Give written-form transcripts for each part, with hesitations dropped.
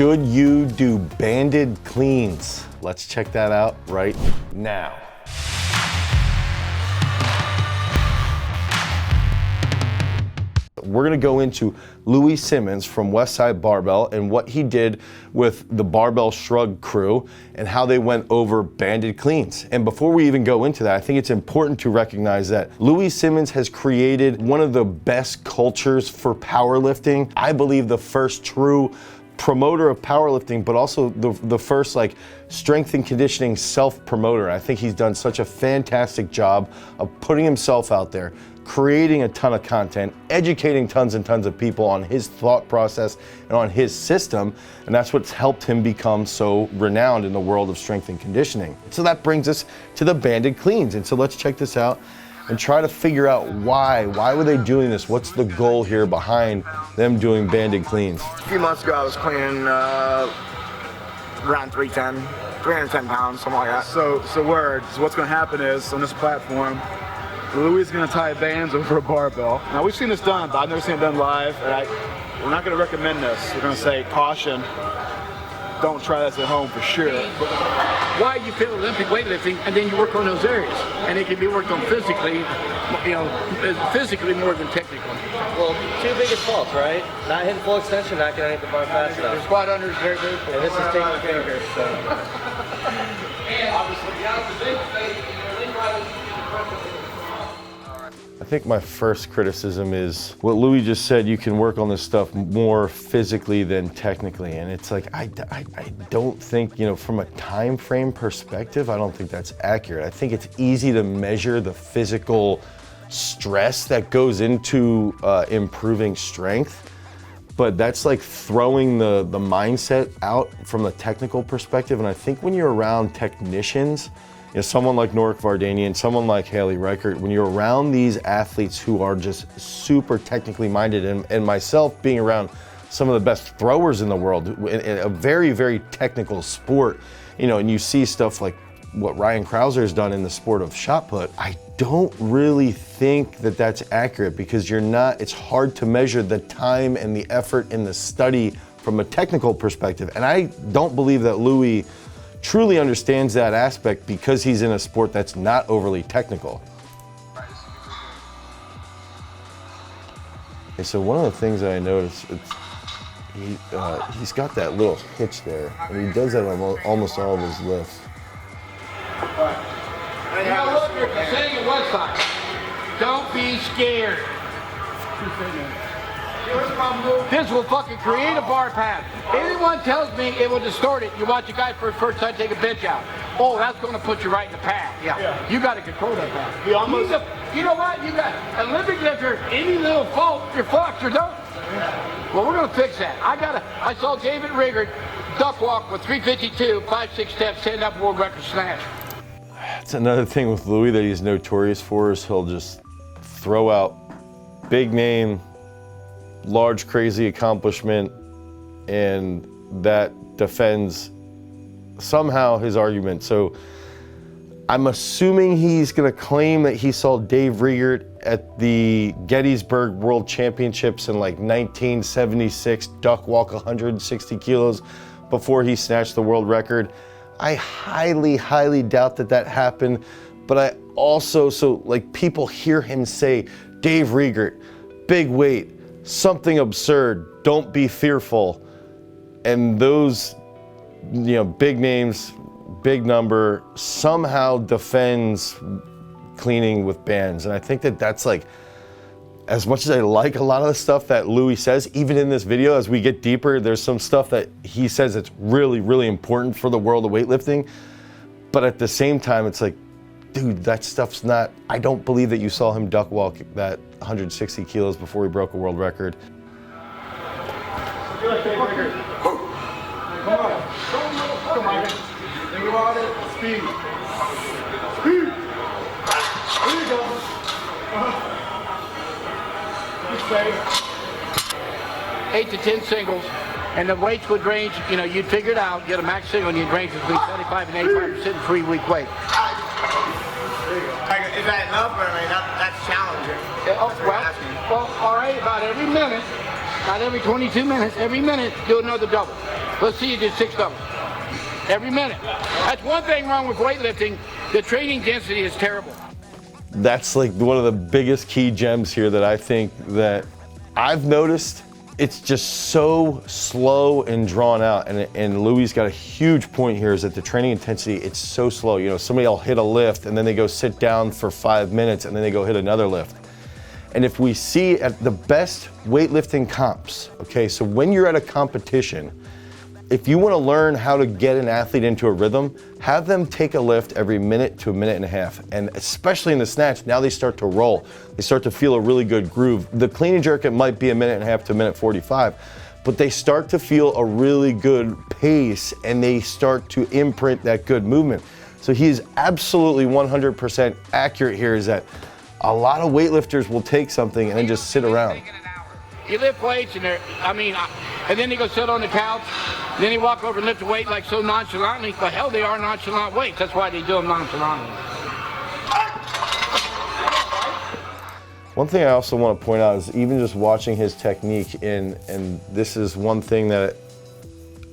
Should you do banded cleans? Let's check that out right now. We're gonna go into Louie Simmons from Westside Barbell and what he did with the Barbell Shrug crew and how they went over banded cleans. And before we even go into that, I think it's important to recognize that Louie Simmons has created one of the best cultures for powerlifting. I believe the first true promoter of powerlifting, but also the first like strength and conditioning self-promoter. I think he's done such a fantastic job of putting himself out there, creating a ton of content, educating tons and tons of people on his thought process and on his system, and that's what's helped him become so renowned in the world of strength and conditioning. So that brings us to the banded cleans, and so let's check this out and try to figure out why were they doing this? What's the goal here behind them doing banded cleans? A few months ago I was cleaning around 310 pounds, something like that. So what's going to happen is on this platform, Louie is going to tie bands over a barbell. Now we've seen this done, but I've never seen it done live. And we're not going to recommend this. We're going to say caution. Don't try this at home for sure. Why you feel Olympic weightlifting and then you work on those areas, and it can be worked on physically, you know, physically more than technically. Well, two biggest faults, right? Not hitting full extension, not getting hit the bar fast enough. Your squat under is very good. And this is taking fingers, so. I think my first criticism is what Louie just said, you can work on this stuff more physically than technically. And it's like, I don't think, you know, from a time frame perspective, I don't think that's accurate. I think it's easy to measure the physical stress that goes into improving strength, but that's like throwing the mindset out from the technical perspective. And I think when you're around technicians, you know, someone like Norik Vardanian, someone like Haley Reichert, when you're around these athletes who are just super technically minded, and myself being around some of the best throwers in the world, in a very, very technical sport, you know, and you see stuff like what Ryan Krauser has done in the sport of shot put, I don't really think that that's accurate, because it's hard to measure the time and the effort and the study from a technical perspective. And I don't believe that Louie truly understands that aspect because he's in a sport that's not overly technical. Okay, so one of the things that I noticed, he's got that little hitch there, and he does that on almost all of his lifts. Now look, you're saying at Westside, don't be scared. This will fucking create a bar path. Anyone tells me it will distort it, you watch a guy for the first time take a bench out. Oh, that's going to put you right in the path. Yeah. You got to control that path. You know what? You got Olympic lifter, any little fault, you're fucked, you're done. Well, we're going to fix that. I saw David Riggert duck walk with 352, 5-6 steps, 10 up world record snatch. That's another thing with Louie that he's notorious for, is he'll just throw out big name, large crazy accomplishment, and that defends somehow his argument. So I'm assuming he's going to claim that he saw Dave Riggert at the Gettysburg World Championships in like 1976 duck walk 160 kilos before he snatched the world record. I highly, highly doubt that happened, but I also, so like people hear him say, Dave Riggert, big weight, something absurd, don't be fearful. And those, you know, big names, big number, somehow defends cleaning with bands. And I think that's like, as much as I like a lot of the stuff that Louie says, even in this video, as we get deeper, there's some stuff that he says that's really, really important for the world of weightlifting. But at the same time, it's like, dude, that stuff's not, I don't believe that you saw him duck walk that 160 kilos before he broke a world record. Come on. Think about it. Speed. Speed. There you go. Stay. 8 to 10 singles, and the weights would range, you know, you'd figure it out, get a max single, and you'd range between 75 and 85% in 3-week weight. Is that enough? I mean, that's challenging. Well, all right, about every minute, not every 22 minutes, every minute, do another double. Let's see you do 6 of them. Every minute. That's one thing wrong with weightlifting. The training density is terrible. That's like one of the biggest key gems here that I think that I've noticed. It's just so slow and drawn out, and Louie's got a huge point here is that the training intensity, it's so slow. You know, somebody will hit a lift and then they go sit down for 5 minutes and then they go hit another lift. And if we see at the best weightlifting comps, okay, so when you're at a competition, if you want to learn how to get an athlete into a rhythm, have them take a lift every minute to a minute and a half. And especially in the snatch, now they start to roll. They start to feel a really good groove. The clean and jerk, it might be a minute and a half to a minute 45, but they start to feel a really good pace and they start to imprint that good movement. So he is absolutely 100% accurate here, is that a lot of weightlifters will take something and then just sit around. You lift weights and and then they go sit on the couch, and then they walk over and lift the weight like so nonchalantly. The hell, they are nonchalant weights. That's why they do them nonchalantly. One thing I also want to point out is even just watching his technique, and this is one thing that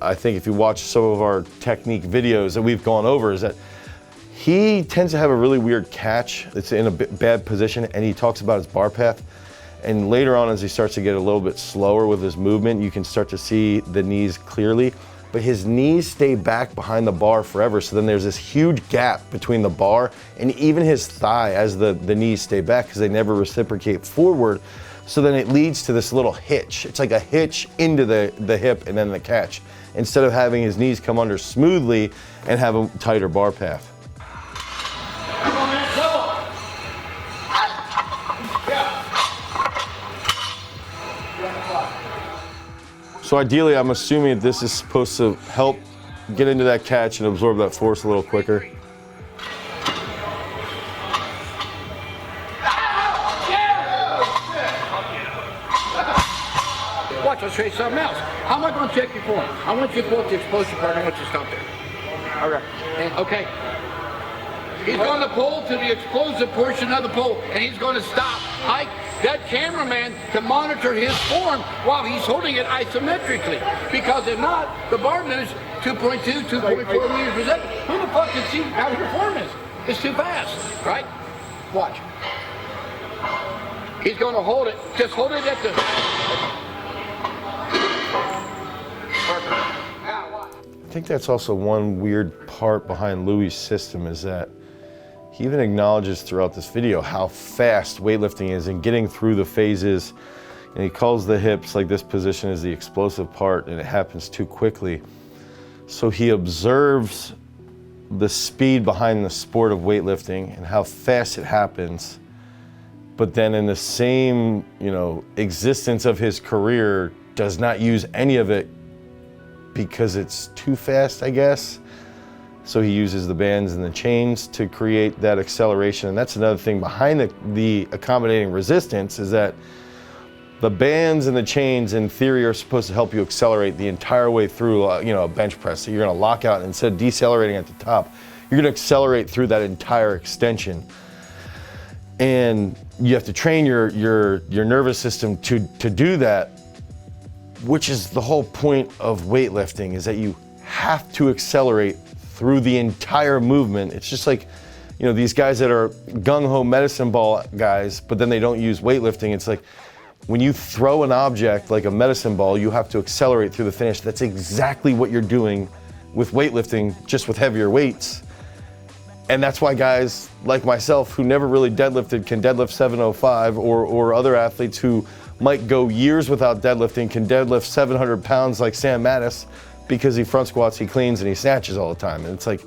I think if you watch some of our technique videos that we've gone over, is that he tends to have a really weird catch. It's in a bad position, and he talks about his bar path. And later on, as he starts to get a little bit slower with his movement, you can start to see the knees clearly, but his knees stay back behind the bar forever. So then there's this huge gap between the bar and even his thigh as the knees stay back because they never reciprocate forward. So then it leads to this little hitch. It's like a hitch into the hip and then the catch, instead of having his knees come under smoothly and have a tighter bar path. So ideally, I'm assuming that this is supposed to help get into that catch and absorb that force a little quicker. Watch, I'll show you something else. How am I going to check your form? I want you to pull up the explosive part. I want you to stop there. Okay. Okay. He's going to pull to the explosive portion of the pole, and he's going to stop. That cameraman can monitor his form while he's holding it isometrically. Because if not, the bar moves 2.2, 2.4 meters per second. Who the fuck can see how your form is? It's too fast, right? Watch. He's going to hold it. Just hold it at the... I think that's also one weird part behind Louie's system, is that he even acknowledges throughout this video how fast weightlifting is in getting through the phases. And he calls the hips, like this position, is the explosive part, and it happens too quickly. So he observes the speed behind the sport of weightlifting and how fast it happens. But then in the same, existence of his career, does not use any of it because it's too fast, I guess. So he uses the bands and the chains to create that acceleration. And that's another thing behind the accommodating resistance, is that the bands and the chains in theory are supposed to help you accelerate the entire way through a bench press. So you're gonna lock out, and instead of decelerating at the top, you're gonna accelerate through that entire extension. And you have to train your nervous system to do that, which is the whole point of weightlifting, is that you have to accelerate through the entire movement. It's just like, these guys that are gung-ho medicine ball guys, but then they don't use weightlifting. It's like when you throw an object like a medicine ball, you have to accelerate through the finish. That's exactly what you're doing with weightlifting, just with heavier weights. And that's why guys like myself who never really deadlifted can deadlift 705, or other athletes who might go years without deadlifting can deadlift 700 pounds like Sam Mattis, because he front squats, he cleans, and he snatches all the time. And it's like,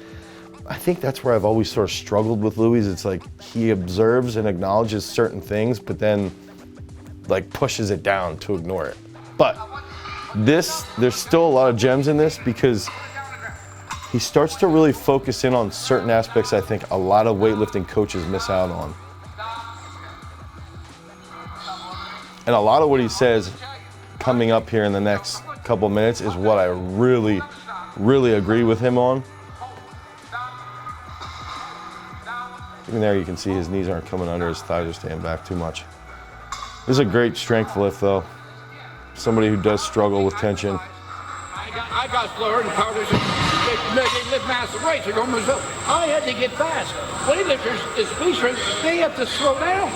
I think that's where I've always sort of struggled with Louie. It's like he observes and acknowledges certain things, but then pushes it down to ignore it. But there's still a lot of gems in this, because he starts to really focus in on certain aspects I think a lot of weightlifting coaches miss out on. And a lot of what he says coming up here in the next couple minutes is what I really, really agree with him on. Even there you can see his knees aren't coming under, his thighs are staying back too much. This is a great strength lift though. Somebody who does struggle with tension. I got slower and the powerlifters, they lift massive weights. They're going to result. I had to get fast. Weightlifters, it's speed strength, they have to slow down.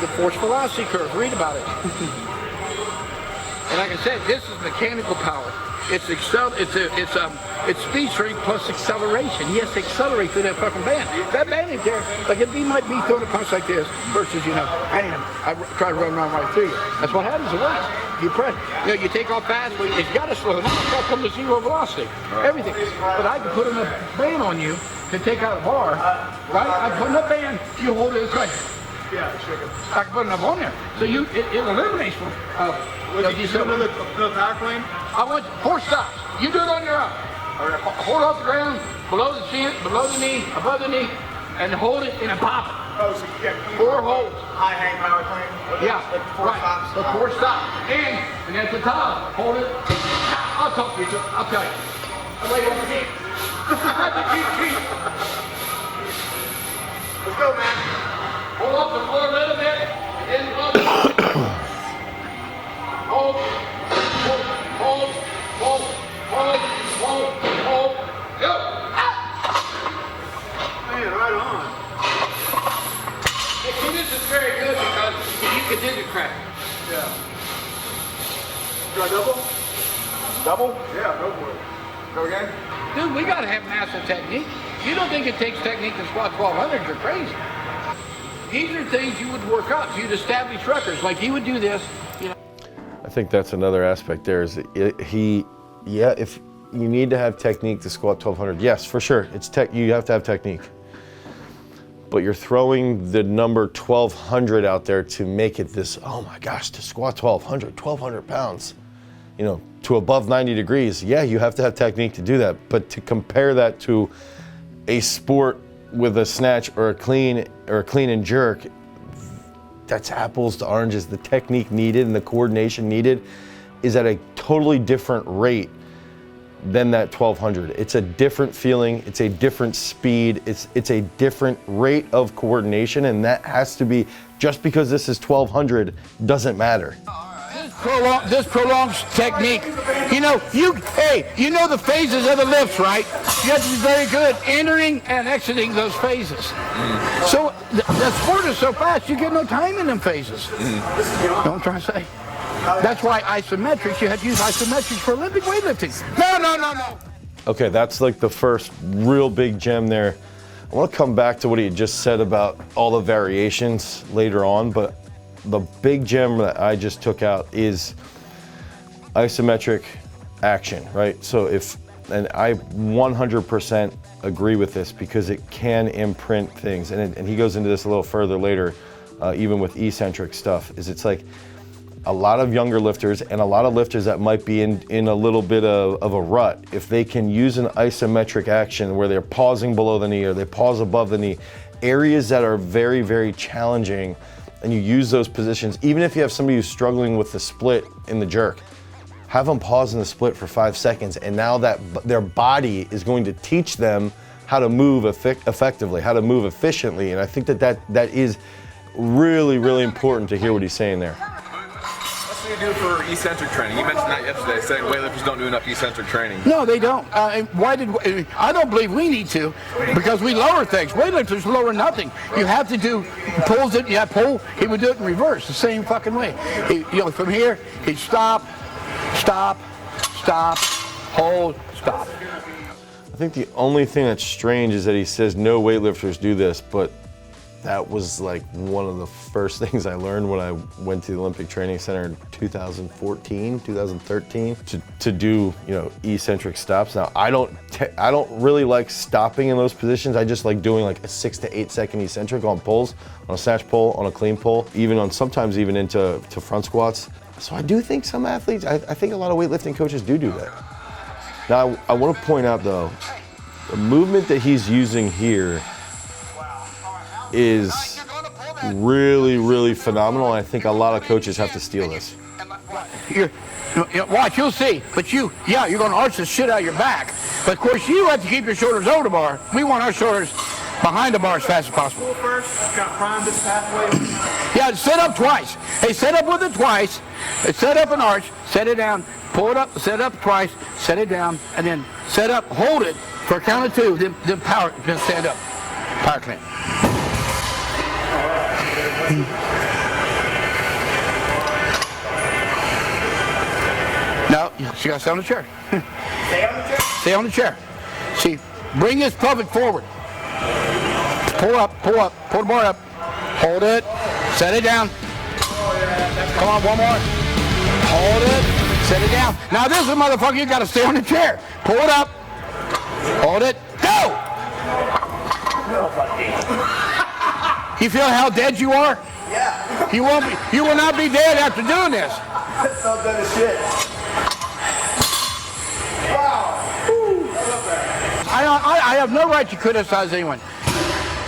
The force velocity curve, read about it. And like I said, this is mechanical power. It's speed strength plus acceleration. He has to accelerate through that fucking band. That band is there, like if he might be throwing a punch like this versus, you know, bam, I try to run around right through you. That's what happens, it works. You press, you know, you take off fast, but it's got to slow down. It's got to come to zero velocity, everything. But I can put enough band on you to take out a bar, right? I put enough band, you hold it this way. Yeah, shaking. I can put enough on there. So it eliminates one. Did you do another power clean? I want 4 stops. You do it on your own. Hold off the ground, below the chin, below the knee, above the knee, and hold it and pop it. Oh, so you get 4 holds. high hang power clean? Yeah, Like 4 right. stops? So 4 stops. And at the top, hold it. I'll talk to you. I'll tell you. I'll lay on the feet. Let's go, man. Hold up the floor a little bit. And up. Hold. Hold. Hold. Hold. Hold. Hold. Hold. Go. Man, right on. Hey, see, this is very good because you can digit crack. Yeah. Do I double? Double? Yeah, go for it. Go again? Dude, we got to have massive technique. You don't think it takes technique to squat 1,200? You're crazy. These are things you would work up. You'd establish records. Like he would do this, you know. I think that's another aspect there is if you need to have technique to squat 1,200, yes, for sure, you have to have technique. But you're throwing the number 1,200 out there to make it this, oh my gosh, to squat 1,200 pounds, you know, to above 90 degrees. Yeah, you have to have technique to do that. But to compare that to a sport with a snatch or a clean and jerk, that's apples to oranges. The technique needed and the coordination needed is at a totally different rate than that 1,200. It's a different feeling, it's a different speed, it's a different rate of coordination, and that has to be, just because this is 1,200 doesn't matter. This prolongs technique. You know, you know the phases of the lifts, right? You have to be very good entering and exiting those phases. So the sport is so fast, you get no time in them phases. You know what I'm trying to say? That's why isometrics, you have to use isometrics for Olympic weightlifting. No. Okay, that's like the first real big gem there. I want to come back to what he just said about all the variations later on, but the big gem that I just took out is isometric action, right? So and I 100% agree with this because it can imprint things. And he goes into this a little further later, even with eccentric stuff, it's like a lot of younger lifters and a lot of lifters that might be in a little bit of a rut, if they can use an isometric action where they're pausing below the knee or they pause above the knee, areas that are very, very challenging, and you use those positions, even if you have somebody who's struggling with the split in the jerk, have them pause in the split for 5 seconds, and now that their body is going to teach them how to move effectively, how to move efficiently, and I think that is really, really important to hear what he's saying there. What do you do for eccentric training? You mentioned that yesterday, saying weightlifters don't do enough eccentric training. No, they don't. I don't believe we need to, because we lower things. Weightlifters lower nothing. You have to do pulls it. You have pull. He would do it in reverse, the same fucking way. From here, he'd stop, hold, stop. I think the only thing that's strange is that he says no weightlifters do this, but that was like one of the first things I learned when I went to the Olympic Training Center in 2014, 2013 to do, eccentric stops. Now I don't really like stopping in those positions. I just like doing like a 6 to 8 second eccentric on pulls, on a snatch pull, on a clean pull, sometimes even into front squats. So I do think some athletes, I think a lot of weightlifting coaches do that. Now I want to point out though, the movement that he's using here is really, really phenomenal. I think a lot of coaches have to steal this. Watch, you'll see. But you're going to arch the shit out of your back. But of course, you have to keep your shoulders over the bar. We want our shoulders behind the bar as fast as possible. First, got to prime this pathway. Yeah, set up twice. Hey, set up with it twice. Set up an arch, set it down, pull it up, set it up twice, set it down, and then set up, hold it for a count of 2, then power, then stand up. Power clean. No, she got to stay on the chair. Stay on the chair. Stay on the chair. See, bring this pelvic forward. Pull up, pull the bar up. Hold it, set it down. Come on, one more. Hold it, set it down. Now this is a motherfucker, you gotta stay on the chair. Pull it up, hold it, go! You feel how dead you are? Yeah. You will not be dead after doing this. That's not dead as shit. Wow. I have no right to criticize anyone.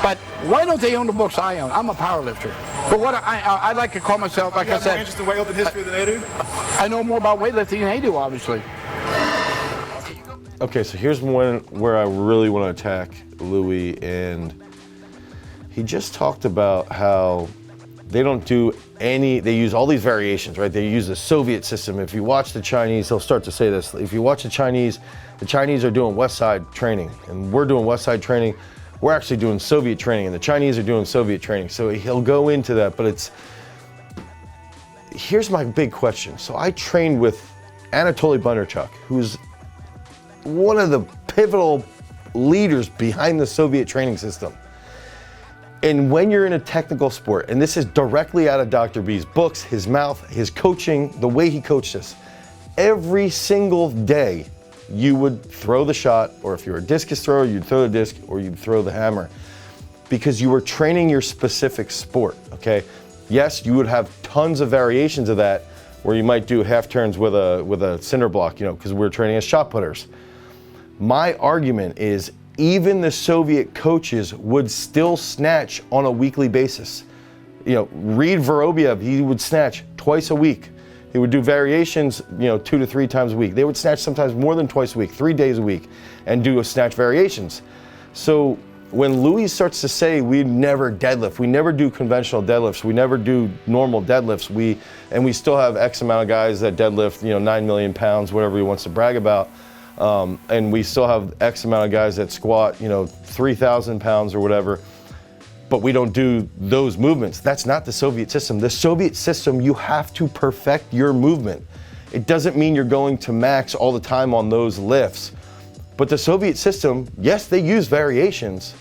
But why don't they own the books I own? I'm a power lifter. But what I like to call myself, like I said, more interest in weightlifting history than they do? I know more about weightlifting than they do, obviously. Okay, so here's one where I really want to attack Louie, and he just talked about how they don't do they use all these variations, right? They use the Soviet system. If you watch the Chinese, they'll start to say this. If you watch the Chinese are doing Westside training, and we're doing Westside training. We're actually doing Soviet training, and the Chinese are doing Soviet training. So he'll go into that, but here's my big question. So I trained with Anatoly Bondarchuk, who's one of the pivotal leaders behind the Soviet training system. And when you're in a technical sport, and this is directly out of Dr. B's books, his mouth, his coaching, the way he coached us, every single day, you would throw the shot, or if you're a discus thrower, you'd throw the disc, or you'd throw the hammer, because you were training your specific sport, okay? Yes, you would have tons of variations of that, where you might do half turns with a cinder block, you know, because we're training as shot putters. My argument is even the Soviet coaches would still snatch on a weekly basis. You know, Reed Vorobiev, he would snatch twice a week. He would do variations, you know, 2 to 3 times a week. They would snatch sometimes more than twice a week, 3 days a week, and do a snatch variations. So when Louie starts to say we never deadlift, we never do conventional deadlifts, we never do normal deadlifts, and we still have X amount of guys that deadlift, you know, 9 million pounds, whatever he wants to brag about, and we still have X amount of guys that squat, you know, 3,000 pounds or whatever, but we don't do those movements. That's not the Soviet system. The Soviet system, you have to perfect your movement. It doesn't mean you're going to max all the time on those lifts. But the Soviet system, yes, they use variations,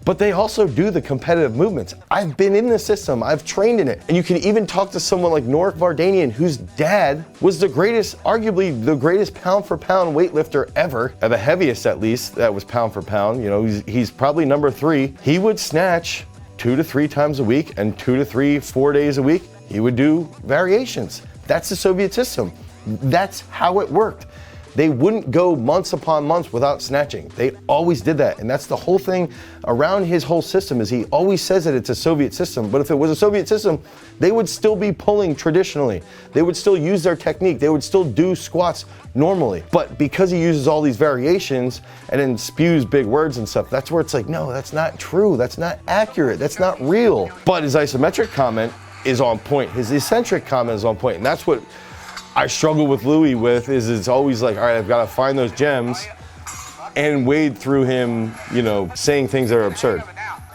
but they also do the competitive movements. I've been in the system, I've trained in it. And you can even talk to someone like Norik Vardanian, whose dad was the greatest, arguably the greatest pound for pound weightlifter ever, the heaviest at least, that was pound for pound. You know, he's probably number 3. He would snatch 2 to 3 times a week, and 2 to 3, 4 days a week, he would do variations. That's the Soviet system. That's how it worked. They wouldn't go months upon months without snatching. They always did that. And that's the whole thing around his whole system, is he always says that it's a Soviet system. But if it was a Soviet system, they would still be pulling traditionally. They would still use their technique. They would still do squats normally. But because he uses all these variations and then spews big words and stuff, that's where it's like, no, that's not true. That's not accurate. That's not real. But his isometric comment is on point. His eccentric comment is on point. And that's what I struggle with Louie with, is it's always like, all right, I've got to find those gems and wade through him, you know, saying things that are absurd.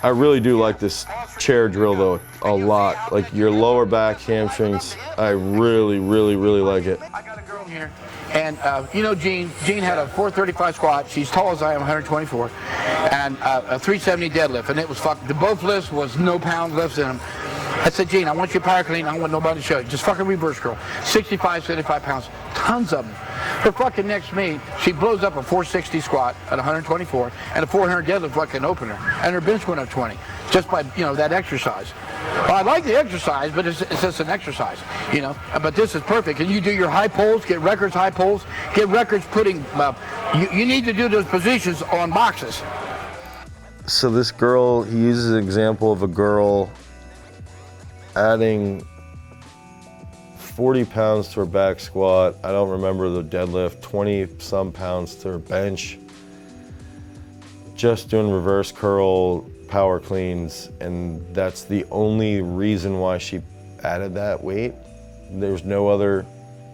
I really do like this chair drill though, a lot. Like your lower back, hamstrings, I really, really, really like it. I got a girl here, and you know Jean had a 435 squat. She's tall as I am, 124, and a 370 deadlift, and it was fucking, both lifts was no pound lifts in them. I said, Gene, I want you power clean. I don't want nobody to show you. Just fucking reverse curl. 65, 75 pounds. Tons of them. Her fucking next meet, she blows up a 460 squat at 124 and a 400 deadlift like an opener. And her bench went up 20 just by, you know, that exercise. Well, I like the exercise, but it's just an exercise, you know. But this is perfect. And you do your high pulls, get records, high pulls, get records putting, you need to do those positions on boxes. So this girl, he uses an example of a girl adding 40 pounds to her back squat. I don't remember the deadlift, 20 some pounds to her bench. Just doing reverse curl, power cleans, and that's the only reason why she added that weight. There's no other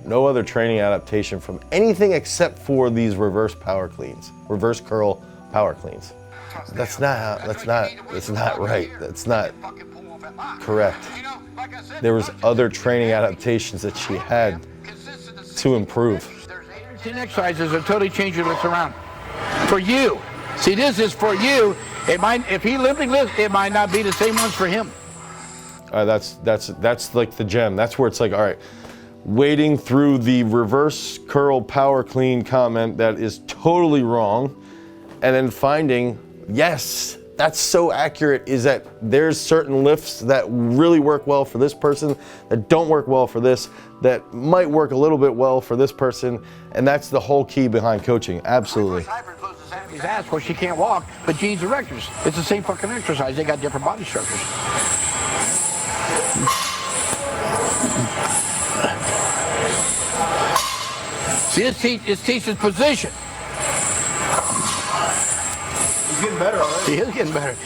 no other training adaptation from anything except for these reverse power cleans, reverse curl power cleans. That's not right. That's not correct. There was other training adaptations that she had to improve. 10 exercises will totally change your lifts around. For you. See, this is for you. It might, if he lifting lifts, it might not be the same ones for him. That's like the gem. That's where it's like, all right, wading through the reverse curl power clean comment that is totally wrong, and then finding, yes, that's so accurate, is that there's certain lifts that really work well for this person, that don't work well for this, that might work a little bit well for this person, and that's the whole key behind coaching, absolutely. His ass where she can't walk, but jeans erectors. It's the same fucking exercise, they got different body structures. See, it teaches position. He's getting better already. He is getting better.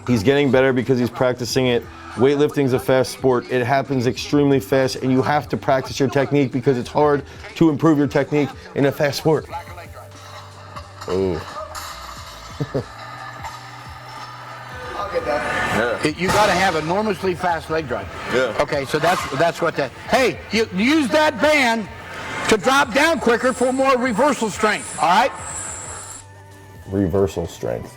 He's getting better because he's practicing it. Weightlifting's a fast sport. It happens extremely fast, and you have to practice your technique because it's hard to improve your technique in a fast sport. Oh. I'll get that. Yeah. You got to have enormously fast leg drive. Yeah. Okay, so that's what that. Hey, you use that band to drop down quicker for more reversal strength. All right. Reversal strength.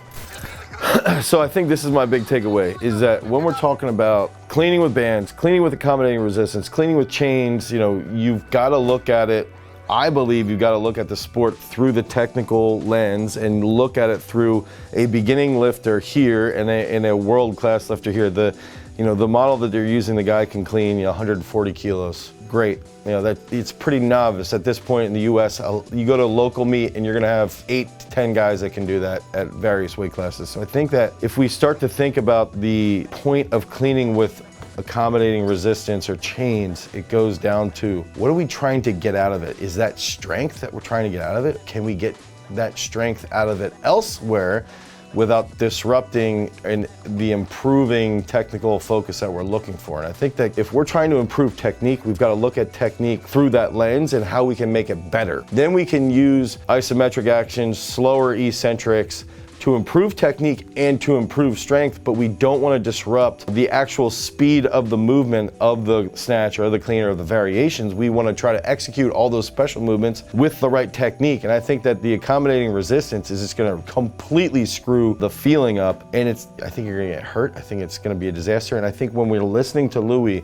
So I think this is my big takeaway, is that when we're talking about cleaning with bands, cleaning with accommodating resistance, cleaning with chains, you know, you've got to look at it. I believe you've got to look at the sport through the technical lens and look at it through a beginning lifter here and a world-class lifter here. The model that they're using, the guy can clean 140 kilos. Great. That it's pretty novice at this point in the US. You go to a local meet and you're gonna have 8 to 10 guys that can do that at various weight classes. So I think that if we start to think about the point of cleaning with accommodating resistance or chains, it goes down to, what are we trying to get out of it? Is that strength that we're trying to get out of it? Can we get that strength out of it elsewhere without disrupting and the improving technical focus that we're looking for? And I think that if we're trying to improve technique, we've got to look at technique through that lens and how we can make it better. Then we can use isometric actions, slower eccentrics, to improve technique and to improve strength, but we don't want to disrupt the actual speed of the movement of the snatch or the clean or the variations. We want to try to execute all those special movements with the right technique. And I think that the accommodating resistance is just going to completely screw the feeling up, and I think you're going to get hurt. I think it's going to be a disaster. And I think when we're listening to Louie,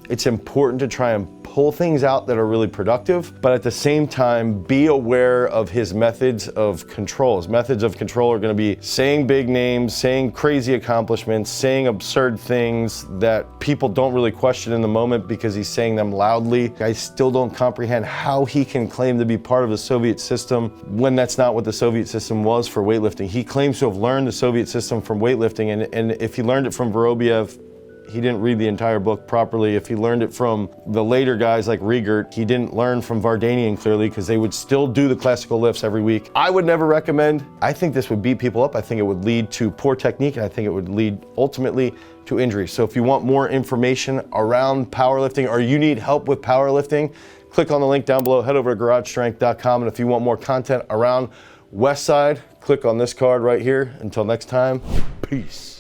it's important to try and pull things out that are really productive, but at the same time, be aware of his methods of control. His methods of control are gonna be saying big names, saying crazy accomplishments, saying absurd things that people don't really question in the moment because he's saying them loudly. I still don't comprehend how he can claim to be part of the Soviet system when that's not what the Soviet system was for weightlifting. He claims to have learned the Soviet system from weightlifting, and if he learned it from Vorobiev, he didn't read the entire book properly. If he learned it from the later guys like Riegert, he didn't learn from Vardanian clearly, because they would still do the classical lifts every week. I would never recommend. I think this would beat people up. I think it would lead to poor technique, and I think it would lead ultimately to injury. So if you want more information around powerlifting, or you need help with powerlifting, click on the link down below, head over to garagestrength.com. And if you want more content around Westside, click on this card right here. Until next time, peace.